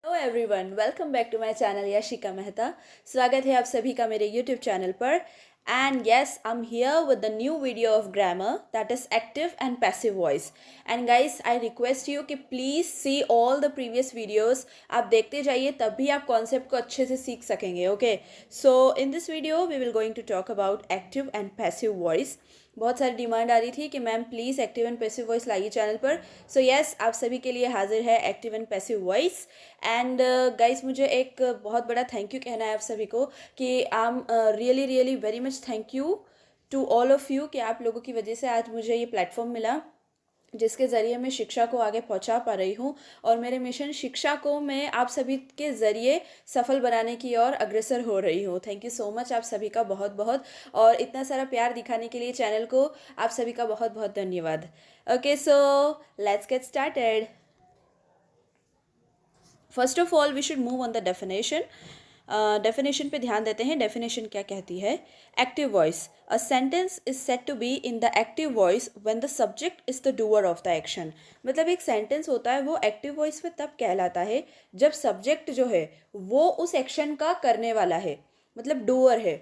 Hello everyone, welcome back to my channel Yashika Mehta. स्वागत है आप सभी का मेरे यूट्यूब चैनल पर। And yes, I am here with the new video of grammar that is active and passive voice. And guys, I request you कि please see all the previous videos. आप देखते जाइए, तब भी आप कॉन्सेप्ट को अच्छे से सीख सकेंगे। Okay, so in this video we will going to talk about active and passive voice. बहुत सारी डिमांड आ रही थी कि ma'am please active and passive voice लाइए चैनल पर। सो यस, आप सभी के लिए हाजिर है active and passive voice. And guys, मुझे एक बहुत बड़ा थैंक यू कहना है आप सभी को कि I am really really very much thank you to all of you कि आप लोगों की वजह से आज मुझे ये प्लेटफॉर्म मिला जिसके ज़रिए मैं शिक्षा को आगे पहुंचा पा रही हूं। और मेरे मिशन शिक्षा को मैं आप सभी के ज़रिए सफल बनाने की ओर अग्रसर हो रही हूं। थैंक यू सो मच आप सभी का बहुत बहुत, और इतना सारा प्यार दिखाने के लिए चैनल को आप सभी का बहुत बहुत धन्यवाद। Okay, so let's get started. First of all we should move on the definition. Definition पे ध्यान देते हैं। डेफिनेशन क्या कहती है? Active voice, a sentence is set to be in the active voice when the subject is the doer of the action. मतलब एक sentence होता है वो एक्टिव वॉइस में तब कहलाता है जब सब्जेक्ट जो है वो उस एक्शन का करने वाला है, मतलब डूअर है।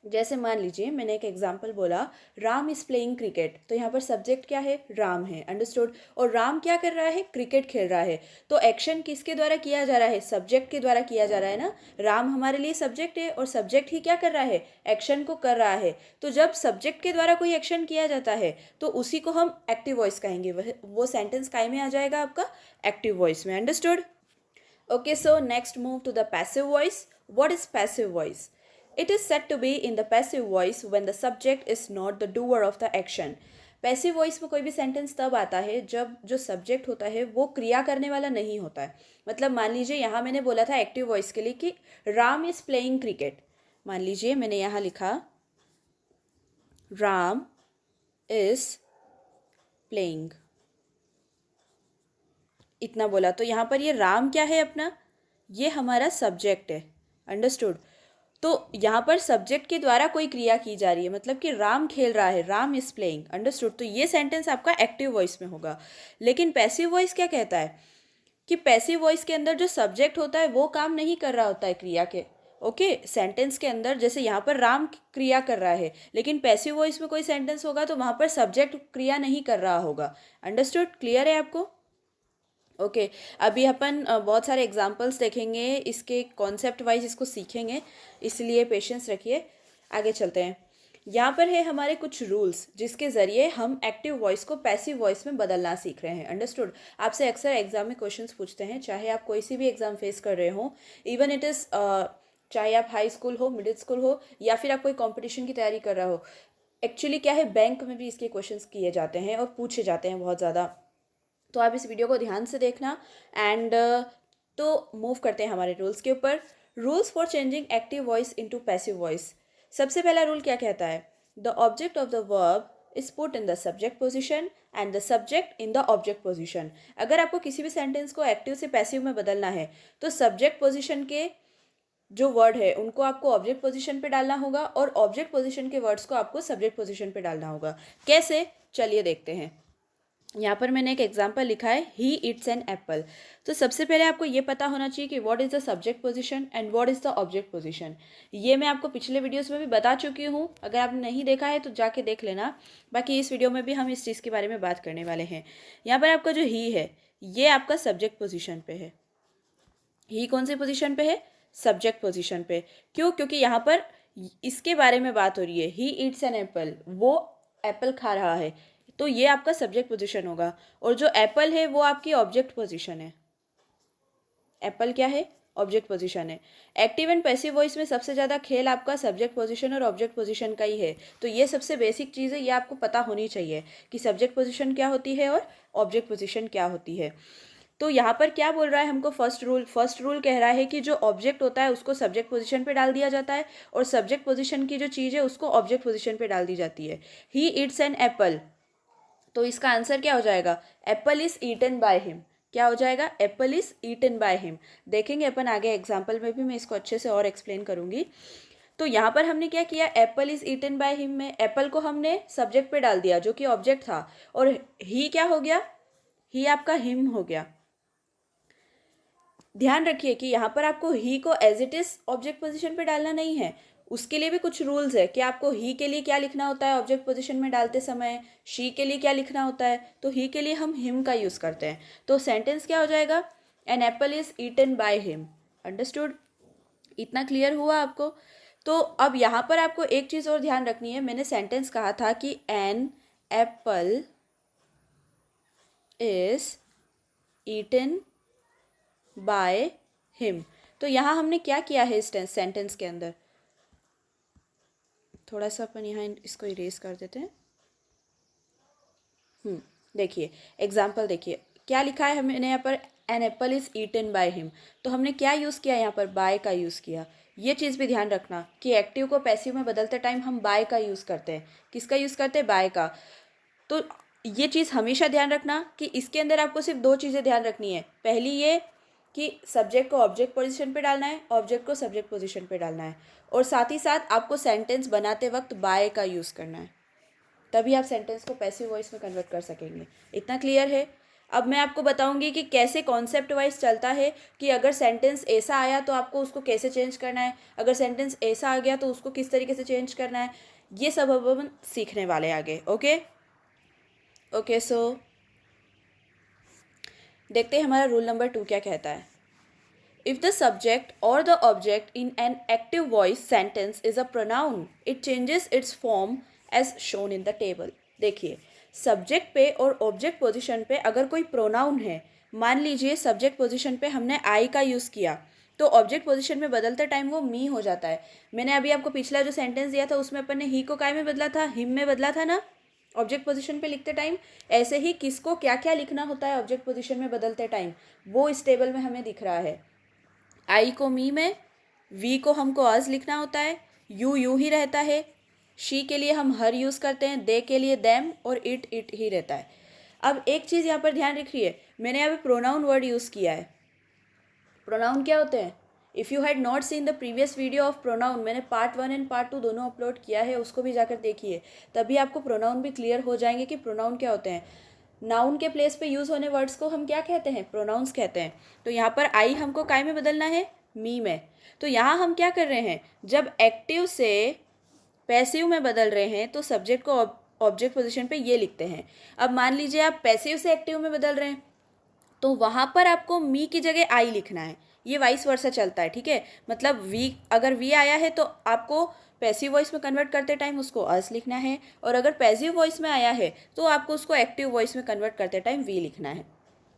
जैसे मान लीजिए मैंने एक एग्जाम्पल बोला, राम इज प्लेइंग क्रिकेट। तो यहाँ पर सब्जेक्ट क्या है? राम है। अंडरस्टूड। और राम क्या कर रहा है? क्रिकेट खेल रहा है। तो एक्शन किसके द्वारा किया जा रहा है? सब्जेक्ट के द्वारा किया जा रहा है ना। राम हमारे लिए सब्जेक्ट है और सब्जेक्ट ही क्या कर रहा है? एक्शन को कर रहा है। तो जब सब्जेक्ट के द्वारा कोई एक्शन किया जाता है तो उसी को हम एक्टिव वॉइस कहेंगे। वो सेंटेंस काय में आ जाएगा? आपका एक्टिव वॉइस में। Understood. Okay, so next move to the passive voice. What is passive voice? It is said to be in the passive voice when the subject is not the doer of the action. Passive voice में कोई भी sentence तब आता है जब जो subject होता है वो क्रिया करने वाला नहीं होता है। मतलब मान लीजिए यहाँ मैंने बोला था एक्टिव वॉइस के लिए कि राम इज प्लेइंग क्रिकेट। मान लीजिए मैंने यहाँ लिखा राम इज प्लेइंग, इतना बोला। तो यहाँ पर ये राम क्या है अपना? ये हमारा सब्जेक्ट है। अंडरस्टूड। तो यहाँ पर सब्जेक्ट के द्वारा कोई क्रिया की जा रही है, मतलब कि राम खेल रहा है, राम इज प्लेइंग। अंडरस्टूड। तो ये सेंटेंस आपका एक्टिव वॉइस में होगा। लेकिन पैसिव वॉइस क्या कहता है कि पैसिव वॉइस के अंदर जो सब्जेक्ट होता है वो काम नहीं कर रहा होता है क्रिया के। ओके, सेंटेंस के अंदर जैसे यहाँ पर राम क्रिया कर रहा है, लेकिन पैसिव वॉइस में कोई सेंटेंस होगा तो वहाँ पर सब्जेक्ट क्रिया नहीं कर रहा होगा। अंडरस्टूड? क्लियर है आपको? ओके, अभी अपन बहुत सारे एग्जांपल्स देखेंगे, इसके कॉन्सेप्ट वाइज इसको सीखेंगे, इसलिए पेशेंस रखिए। आगे चलते हैं। यहाँ पर है हमारे कुछ रूल्स जिसके ज़रिए हम एक्टिव वॉइस को पैसिव वॉइस में बदलना सीख रहे हैं। अंडरस्टूड। आपसे अक्सर एग्जाम में क्वेश्चंस पूछते हैं, चाहे आप कोई सी भी एग्ज़ाम फेस कर रहे हो, इवन इट इज़ चाहे आप हाई स्कूल हो, मिडिल स्कूल हो, या फिर आप कोई कॉम्पिटिशन की तैयारी कर रहा हो। एक्चुअली क्या है, बैंक में भी इसके क्वेश्चंस किए जाते हैं और पूछे जाते हैं बहुत ज़्यादा। तो आप इस वीडियो को ध्यान से देखना। एंड तो मूव करते हैं हमारे रूल्स के ऊपर। Rules for changing active voice into passive voice. सबसे पहला रूल क्या कहता है? The object of the verb is put in the subject position and the subject in the object position. अगर आपको किसी भी सेंटेंस को एक्टिव से पैसिव में बदलना है तो सब्जेक्ट पोजिशन के जो वर्ड है उनको आपको ऑब्जेक्ट पोजिशन पे डालना होगा और ऑब्जेक्ट पोजिशन के वर्ड्स को आपको सब्जेक्ट पोजिशन पे डालना होगा। कैसे? चलिए देखते हैं। यहाँ पर मैंने एक एग्जाम्पल लिखा है, ही इट्स एन एप्पल। तो सबसे पहले आपको ये पता होना चाहिए कि what is the subject position and what is the object position. ये मैं आपको पिछले वीडियोस में भी बता चुकी हूँ, अगर आपने नहीं देखा है तो जाके देख लेना। बाकी इस वीडियो में भी हम इस चीज़ के बारे में बात करने वाले हैं। यहाँ पर आपका जो ही है ये आपका सब्जेक्ट पोजिशन पे है। ही कौन से पोजिशन पे है? सब्जेक्ट पोजिशन पे। क्यों? क्योंकि यहाँ पर इसके बारे में बात हो रही है। ही ईट्स एन एप्पल, वो एप्पल खा रहा है, तो ये आपका सब्जेक्ट पोजीशन होगा। और जो एप्पल है वो आपकी ऑब्जेक्ट पोजीशन है। एप्पल क्या है? ऑब्जेक्ट पोजीशन है। एक्टिव एंड पैसिव वॉइस में सबसे ज़्यादा खेल आपका सब्जेक्ट पोजीशन और ऑब्जेक्ट पोजीशन का ही है। तो ये सबसे बेसिक चीज़ है, ये आपको पता होनी चाहिए कि सब्जेक्ट पोजीशन क्या होती है और ऑब्जेक्ट पोजीशन क्या होती है। तो यहाँ पर क्या बोल रहा है हमको? फर्स्ट रूल कह रहा है कि जो ऑब्जेक्ट होता है उसको सब्जेक्ट पोजीशन पे डाल दिया जाता है और सब्जेक्ट पोजीशन की जो चीज़ है उसको ऑब्जेक्ट पोजीशन पे डाल दी जाती है। ही ईट्स एन एप्पल, तो इसका आंसर क्या हो जाएगा? Apple is eaten by him. क्या हो जाएगा? Apple is eaten by him. देखेंगे अपन आगे एग्जाम्पल में भी, मैं इसको अच्छे से और एक्सप्लेन करूंगी। तो यहाँ पर हमने क्या किया? Apple is eaten by him में एप्पल को हमने सब्जेक्ट पे डाल दिया जो कि ऑब्जेक्ट था, और ही क्या हो गया? ही आपका हिम हो गया। ध्यान रखिए कि यहाँ पर आपको ही he as it is object position पे डालना नहीं है, उसके लिए भी कुछ रूल्स है कि आपको ही के लिए क्या लिखना होता है ऑब्जेक्ट पोजीशन में डालते समय, शी के लिए क्या लिखना होता है। तो ही के लिए हम हिम का यूज़ करते हैं। तो सेंटेंस क्या हो जाएगा, an apple is eaten by him. Understood? इतना क्लियर हुआ आपको? तो अब यहाँ पर आपको एक चीज़ और ध्यान रखनी है। मैंने सेंटेंस कहा था कि an apple is eaten by him. तो यहाँ हमने क्या किया है इस सेंटेंस के अंदर, थोड़ा सा अपन यहाँ इसको इरेज कर देते हैं। देखिए एग्जाम्पल, देखिए क्या लिखा है हमने यहाँ पर, an apple is eaten by him. तो हमने क्या यूज़ किया यहाँ पर, बाय का यूज़ किया। ये चीज़ भी ध्यान रखना कि एक्टिव को पैसिव में बदलते टाइम हम बाय का यूज़ करते हैं। किसका यूज़ करते हैं, बाय का। तो ये चीज़ हमेशा ध्यान रखना कि इसके अंदर आपको सिर्फ दो चीज़ें ध्यान रखनी है। पहली ये कि सब्जेक्ट को ऑब्जेक्ट पोजीशन पे डालना है, ऑब्जेक्ट को सब्जेक्ट पोजीशन पे डालना है, और साथ ही साथ आपको सेंटेंस बनाते वक्त बाय का यूज़ करना है, तभी आप सेंटेंस को पैसिव वॉइस में कन्वर्ट कर सकेंगे। इतना क्लियर है? अब मैं आपको बताऊंगी कि कैसे कॉन्सेप्ट वाइज चलता है कि अगर सेंटेंस ऐसा आया तो आपको उसको कैसे चेंज करना है, अगर सेंटेंस ऐसा आ गया तो उसको किस तरीके से चेंज करना है। ये सब अब हम सीखने वाले आगे। ओके सो देखते हैं हमारा रूल नंबर 2 क्या कहता है। If the subject or the object in an active voice sentence is a pronoun, it changes its form as shown in the table. देखिए सब्जेक्ट पे और ऑब्जेक्ट पोजीशन पे अगर कोई प्रोनाउन है, मान लीजिए सब्जेक्ट पोजीशन पे हमने आई का यूज़ किया, तो ऑब्जेक्ट पोजीशन में बदलते टाइम वो मी हो जाता है। मैंने अभी आपको पिछला जो सेंटेंस दिया था उसमें अपन ने ही को काय में बदला था, हिम में बदला था ना ऑब्जेक्ट पोजीशन पे लिखते टाइम। ऐसे ही किसको क्या क्या लिखना होता है ऑब्जेक्ट पोजीशन में बदलते टाइम, वो इस टेबल में हमें दिख रहा है। आई को मी में, वी को हमको अज लिखना होता है, यू ही रहता है, शी के लिए हम हर यूज़ करते हैं, दे के लिए देम, और इट ही रहता है। अब एक चीज़ यहाँ पर ध्यान रखिए, मैंने यहाँ पे प्रोनाउन वर्ड यूज़ किया है। प्रोनाउन क्या होते हैं? If you had not seen the previous video of pronoun, मैंने पार्ट 1 एंड पार्ट 2 दोनों अपलोड किया है, उसको भी जाकर देखिए, तभी आपको प्रोनाउन भी क्लियर हो जाएंगे कि प्रोनाउन क्या होते हैं। नाउन के प्लेस पे यूज़ होने वर्ड्स को हम क्या कहते हैं, प्रोनाउंस कहते हैं। तो यहाँ पर आई हमको काय में बदलना है, मी में। तो यहाँ हम क्या कर रहे हैं, जब एक्टिव से पैसिव में बदल रहे हैं तो सब्जेक्ट को ऑब्जेक्ट पोजीशन पे ये लिखते हैं। अब मान लीजिए आप पैसिव से एक्टिव में बदल रहे हैं, तो वहाँ पर आपको मी की जगह आई लिखना है। ये वाइस वर्सा चलता है, ठीक है। मतलब वी, अगर वी आया है तो आपको पैसिव वॉइस में कन्वर्ट करते टाइम उसको अस लिखना है, और अगर पैसिव वॉइस में आया है तो आपको उसको एक्टिव वॉइस में कन्वर्ट करते टाइम वी लिखना है।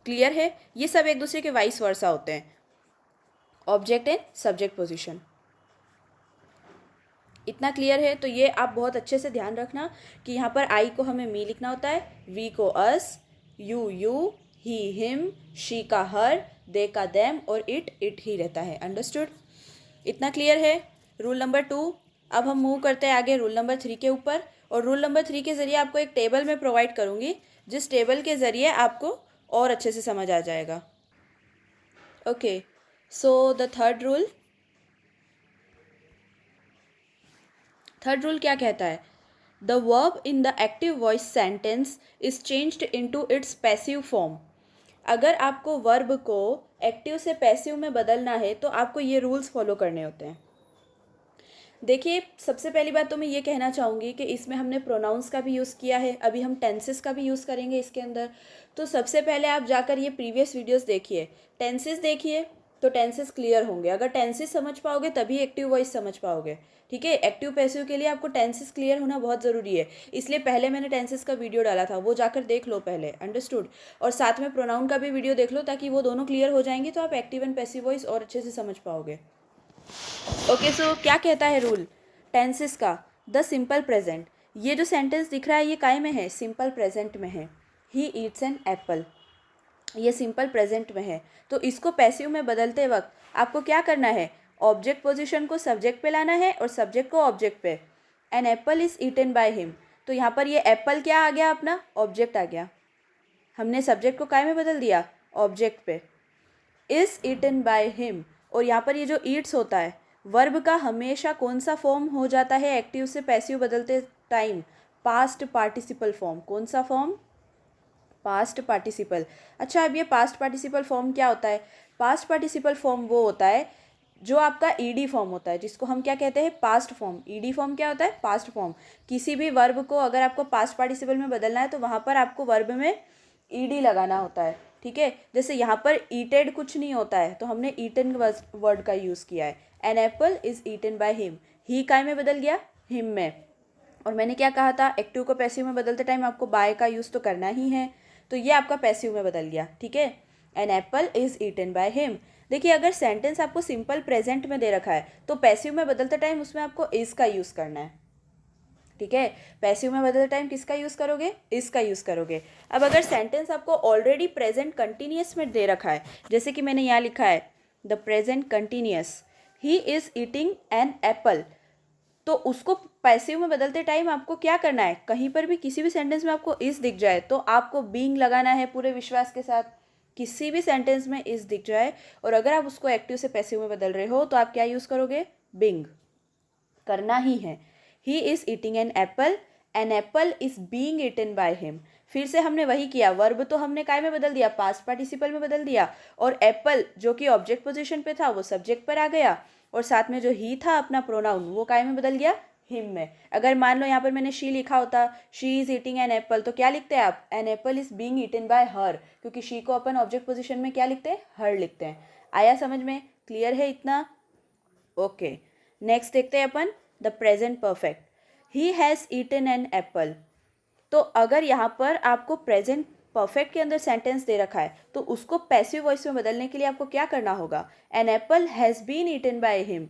क्लियर है? ये सब एक दूसरे के वाइस वर्सा होते हैं, ऑब्जेक्ट एंड सब्जेक्ट पोजीशन। इतना क्लियर है? तो ये आप बहुत अच्छे से ध्यान रखना कि यहाँ पर आई को हमें मी लिखना होता है, वी को अस, यू ही हिम, शी का हर, दे का देम, और इट ही रहता है। अंडरस्टूड? इतना क्लियर है? Rule number 2। अब हम मूव करते हैं आगे रूल नंबर 3 के ऊपर, और रूल नंबर 3 के ज़रिए आपको एक टेबल में प्रोवाइड करूँगी, जिस टेबल के ज़रिए आपको और अच्छे से समझ आ जाएगा। Okay so the third rule क्या कहता है, the verb in the active voice sentence is changed into its passive form. अगर आपको वर्ब को एक्टिव से पैसिव में बदलना है तो आपको ये रूल्स फॉलो करने होते हैं। देखिए सबसे पहली बात तो मैं ये कहना चाहूँगी कि इसमें हमने प्रोनाउंस का भी यूज़ किया है, अभी हम टेंसेस का भी यूज़ करेंगे इसके अंदर। तो सबसे पहले आप जाकर ये प्रीवियस वीडियोस देखिए, टेंसेस देखिए, तो टेंसेस क्लियर होंगे। अगर टेंसेस समझ पाओगे तभी एक्टिव वॉइस समझ पाओगे, ठीक है। एक्टिव पैसिव के लिए आपको टेंसेस क्लियर होना बहुत ज़रूरी है, इसलिए पहले मैंने टेंसेस का वीडियो डाला था, वो जाकर देख लो पहले। अंडरस्टूड? और साथ में प्रोनाउन का भी वीडियो देख लो, ताकि वो दोनों क्लियर हो जाएंगे, तो आप एक्टिव एंड पैसिव वॉइस और अच्छे से समझ पाओगे। ओके सो क्या कहता है रूल टेंसेस का, द सिंपल प्रेजेंट। ये जो सेंटेंस दिख रहा है ये काय में है, सिंपल प्रेजेंट में है। ही ईट्स एन एप्पल, ये सिंपल प्रेजेंट में है। तो इसको पैसिव में बदलते वक्त आपको क्या करना है, ऑब्जेक्ट पोजीशन को सब्जेक्ट पे लाना है और सब्जेक्ट को ऑब्जेक्ट पे। An apple is eaten by him, तो यहाँ पर ये एप्पल क्या आ गया, अपना ऑब्जेक्ट आ गया। हमने सब्जेक्ट को काय में बदल दिया, ऑब्जेक्ट पे। इज ईटन बाय हिम, और यहाँ पर ये जो ईट्स होता है, वर्ब का हमेशा कौन सा फॉर्म हो जाता है एक्टिव से पैसिव बदलते टाइम, पास्ट पार्टिसिपल फॉर्म। कौन सा फॉर्म, पास्ट पार्टिसिपल। अच्छा अब ये पास्ट पार्टिसिपल फॉर्म क्या होता है, पास्ट पार्टिसिपल फॉर्म वो होता है जो आपका ईडी फॉर्म होता है, जिसको हम क्या कहते हैं, पास्ट फॉर्म। ईडी फॉर्म क्या होता है, पास्ट फॉर्म। किसी भी वर्ब को अगर आपको पास्ट पार्टिसिपल में बदलना है तो वहाँ पर आपको वर्ब में ईडी लगाना होता है, ठीक है। जैसे यहाँ पर ईटेड कुछ नहीं होता है तो हमने ईटन वर्ड का यूज़ किया है। An apple is eaten by him, he काय में बदल गया, हिम में। और मैंने क्या कहा था, एक्टिव को पैसिव में बदलते टाइम आपको बाय का यूज़ तो करना ही है, तो ये आपका पैसिव में बदल गया, ठीक है। An apple is eaten by him. देखिए अगर सेंटेंस आपको सिंपल प्रेजेंट में दे रखा है तो पैसिव में बदलते टाइम उसमें आपको इज़ का यूज़ करना है, ठीक है। पैसिव में बदलते टाइम किसका यूज़ करोगे, इसका यूज़ करोगे। अब अगर सेंटेंस आपको ऑलरेडी प्रेजेंट कंटिन्यूस में दे रखा है, जैसे कि मैंने यहाँ लिखा है the present continuous, he is eating an apple, तो उसको पैसिव में बदलते टाइम आपको क्या करना है, कहीं पर भी किसी भी सेंटेंस में आपको इस दिख जाए तो आपको बीइंग लगाना है पूरे विश्वास के साथ। किसी भी सेंटेंस में इस दिख जाए और अगर आप उसको एक्टिव से पैसिव में बदल रहे हो तो आप क्या यूज़ करोगे, बीइंग करना ही है। He is eating an apple is being eaten by him. फिर से हमने वही किया, वर्ब तो हमने काय में बदल दिया, पास्ट पार्टिसिपल में बदल दिया, और एप्पल जो कि ऑब्जेक्ट पोजीशन पे था वो सब्जेक्ट पर आ गया, और साथ में जो ही था अपना प्रोनाउन वो काय में बदल गया, हिम में। अगर मान लो यहाँ पर मैंने शी लिखा होता, she is eating an apple, तो क्या लिखते हैं आप, an apple is being eaten by her, क्योंकि शी को अपन ऑब्जेक्ट पोजीशन में क्या लिखते हैं, हर लिखते हैं। आया समझ में, क्लियर है इतना, ओके। नेक्स्ट देखते हैं अपन the present perfect, he has eaten an apple. तो अगर यहाँ पर आपको प्रेजेंट परफेक्ट के अंदर सेंटेंस दे रखा है तो उसको पैसिव वॉइस में बदलने के लिए आपको क्या करना होगा, an apple has been eaten by him.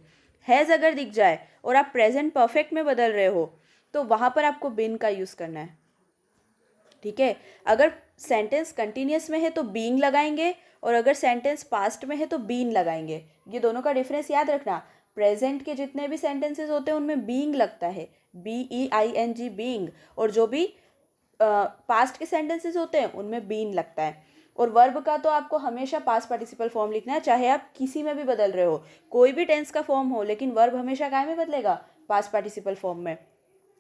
Has अगर दिख जाए और आप प्रेजेंट परफेक्ट में बदल रहे हो तो वहाँ पर आपको बीन का यूज़ करना है, ठीक है। अगर सेंटेंस कंटिन्यूस में है तो बीइंग लगाएंगे, और अगर सेंटेंस पास्ट में है तो बीन लगाएंगे। ये दोनों का डिफरेंस याद रखना। प्रेजेंट के जितने भी सेंटेंसेस होते हैं उनमें बीइंग लगता है, BEING बीइंग, और जो भी पास्ट के सेंटेंसेस होते हैं उनमें बीन लगता है। और वर्ब का तो आपको हमेशा पास्ट पार्टिसिपल फॉर्म लिखना है, चाहे आप किसी में भी बदल रहे हो, कोई भी टेंस का फॉर्म हो, लेकिन वर्ब हमेशा काय में बदलेगा, पास्ट पार्टिसिपल फॉर्म में।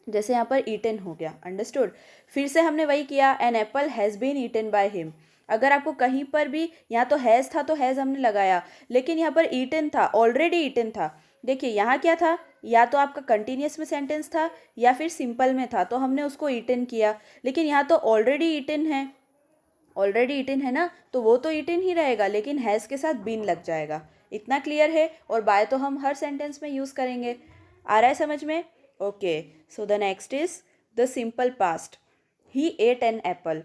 जैसे यहाँ पर ईटन हो गया, अंडरस्टूड। फिर से हमने वही किया, an apple has been eaten by him. अगर आपको कहीं पर भी, यहाँ तो हैज़ था तो हैज़ हमने लगाया, लेकिन यहाँ पर ईटन था, ऑलरेडी ईटन था। देखिए यहाँ क्या था, या तो आपका कंटिन्यूस में सेंटेंस था या फिर सिंपल में था तो हमने उसको ईटन किया, लेकिन यहाँ तो ऑलरेडी ईटन है, ऑलरेडी ईटन है ना, तो वो तो ईटन ही रहेगा, लेकिन हैज़ के साथ बीन लग जाएगा। इतना क्लियर है। और बाय तो हम हर सेंटेंस में यूज़ करेंगे। आ रहा है समझ में, okay. So the next is the simple past, he ate an apple.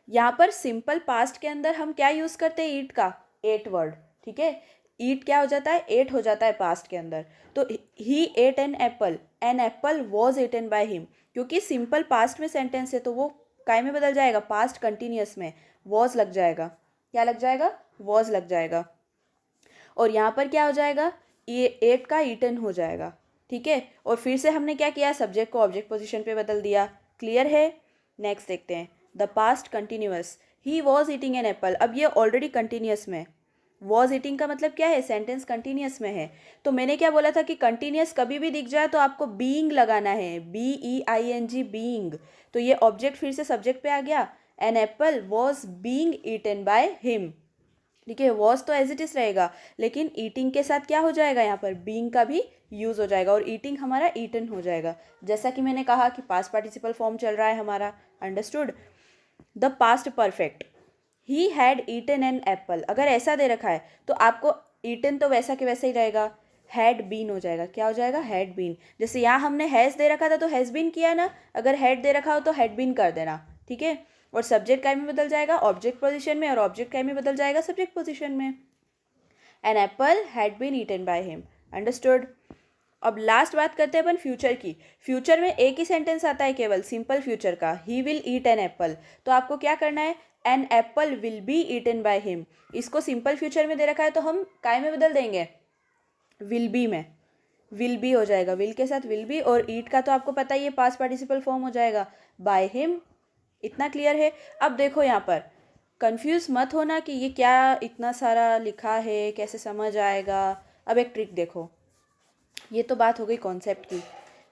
यहाँ पर सिंपल पास्ट के अंदर हम क्या यूज़ करते हैं, ईट का, एट वर्ड, ठीक है। ईट क्या हो जाता है, एट हो जाता है पास्ट के अंदर। तो he ate an apple was eaten by him, क्योंकि सिंपल पास्ट में सेंटेंस है तो वो काय में बदल जाएगा, पास्ट कंटिन्यूस में वॉज लग जाएगा। क्या लग जाएगा, वॉज लग जाएगा। और यहाँ पर क्या हो जाएगा, ये एट का ईटन हो जाएगा, ठीक है। और फिर से हमने क्या किया, सब्जेक्ट को ऑब्जेक्ट पोजीशन पे बदल दिया। क्लियर है। नेक्स्ट देखते हैं the past continuous, he was eating an Apple. अब ये ऑलरेडी कंटिन्यूअस में, वॉज ईटिंग का मतलब क्या है, सेंटेंस कंटिन्यूअस में है। तो मैंने क्या बोला था कि कंटिन्यूअस कभी भी दिख जाए तो आपको बीइंग लगाना है, BEING बीइंग। तो ये ऑब्जेक्ट फिर से सब्जेक्ट पे आ गया, an apple was being eaten by him, ठीक है। वॉज तो एज इट इज रहेगा, लेकिन ईटिंग के साथ क्या हो जाएगा, यहाँ पर बीइंग का भी यूज़ हो जाएगा और ईटिंग हमारा ईटन हो जाएगा। जैसा कि मैंने कहा कि पास्ट पार्टिसिपल फॉर्म चल रहा है हमारा, understood. The past perfect, he had eaten an apple. अगर ऐसा दे रखा है तो आपको ईटन तो वैसा के वैसा ही रहेगा, हैड बीन हो जाएगा। क्या हो जाएगा, हैड बीन। जैसे यहाँ हमने हैज़ दे रखा था तो हैज़ बीन किया ना, अगर हैड दे रखा हो तो हैड बीन कर देना, ठीक है। और सब्जेक्ट काय में बदल जाएगा, ऑब्जेक्ट पोजीशन में, और ऑब्जेक्ट काय में बदल जाएगा, सब्जेक्ट पोजीशन में। An apple had been eaten by him, understood. अब लास्ट बात करते हैं अपन फ्यूचर की। फ्यूचर में एक ही सेंटेंस आता है केवल, सिंपल फ्यूचर का, he will eat an apple. तो आपको क्या करना है, an apple will be eaten by him. इसको सिंपल फ्यूचर में दे रखा है तो हम काय में बदल देंगे, विल बी में। विल बी हो जाएगा, विल के साथ विल बी, और ईट का तो आपको पता ही है पास्ट पार्टिसिपल फॉर्म हो जाएगा, बाय हिम। इतना क्लियर है। अब देखो यहाँ पर कंफ्यूज मत होना कि ये क्या इतना सारा लिखा है, कैसे समझ आएगा। अब एक ट्रिक देखो, ये तो बात हो गई कॉन्सेप्ट की।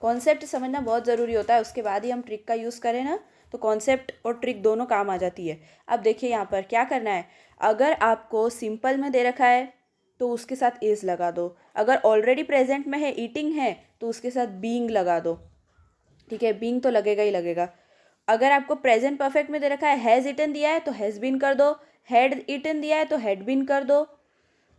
कॉन्सेप्ट समझना बहुत ज़रूरी होता है, उसके बाद ही हम ट्रिक का यूज़ करें ना तो कॉन्सेप्ट और ट्रिक दोनों काम आ जाती है। अब देखिए यहाँ पर क्या करना है, अगर आपको सिंपल में दे रखा है तो उसके साथ इज़ लगा दो, अगर ऑलरेडी प्रेजेंट में है ईटिंग है तो उसके साथ बीइंग लगा दो, ठीक है, बीइंग तो लगेगा ही लगेगा। अगर आपको प्रेजेंट परफेक्ट में दे रखा है, हैज़ ईटन दिया है तो हैज़ बीन कर दो, हैड ईटन दिया है तो हैड बीन कर दो,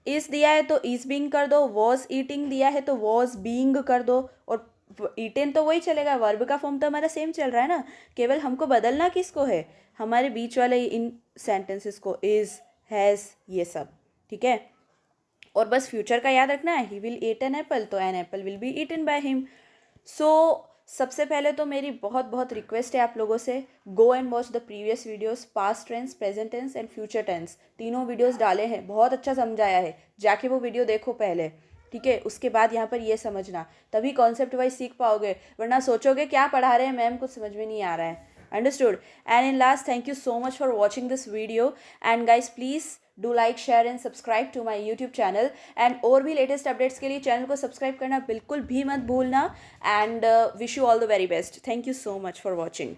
इज दिया है तो इज बीइंग कर दो, वॉज ईटिंग दिया है तो वॉज बीइंग कर दो, और ईटन तो वही चलेगा, वर्ब का फॉर्म तो हमारा सेम चल रहा है ना, केवल हमको बदलना किसको है, हमारे बीच वाले इन सेंटेंसेस को, इज, हैज़, ये सब, ठीक है। और बस फ्यूचर का याद रखना है, he will eat an apple तो an apple will be eaten by him. So सबसे पहले तो मेरी बहुत बहुत रिक्वेस्ट है आप लोगों से, go and watch the previous videos, past tense, present tense and future tense, तीनों वीडियोस डाले हैं, बहुत अच्छा समझाया है, जाके वो वीडियो देखो पहले, ठीक है। उसके बाद यहाँ पर ये समझना, तभी कॉन्सेप्ट वाइज सीख पाओगे, वरना सोचोगे क्या पढ़ा रहे हैं मैम, कुछ समझ में नहीं आ रहा है। Understood. And in last, thank you so much for watching this video, and guys please do like, share and subscribe to my YouTube channel, and और भी लेटेस्ट अपडेट्स के लिए चैनल को सब्सक्राइब करना बिल्कुल भी मत भूलना, and wish you all the very best. Thank you so much for watching.